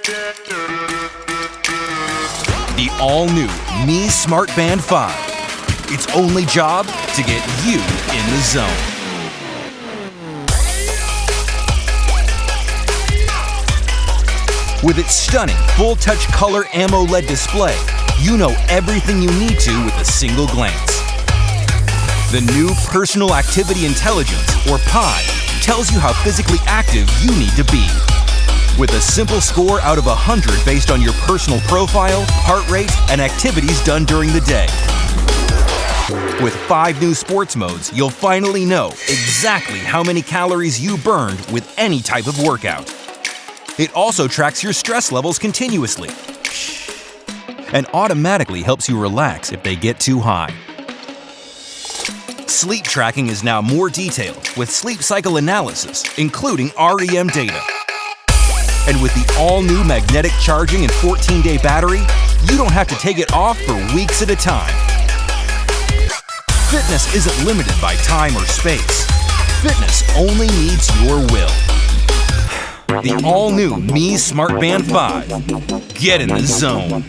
The all-new Mi Smart Band 5. Its only job to get you in the zone. With its stunning full-touch color AMOLED display, you know everything you need to with a single glance. The new Personal Activity Intelligence, or PAI, tells you how physically active you need to be. With a simple score out of 100 based on your personal profile, heart rate, and activities done during the day. With 5 new sports modes, you'll finally know exactly how many calories you burned with any type of workout. It also tracks your stress levels continuously and automatically helps you relax if they get too high. Sleep tracking is now more detailed with sleep cycle analysis, including REM data. And with the all-new magnetic charging and 14-day battery, you don't have to take it off for weeks at a time. Fitness isn't limited by time or space. Fitness only needs your will. The all-new Mi Smart Band 5. Get in the zone.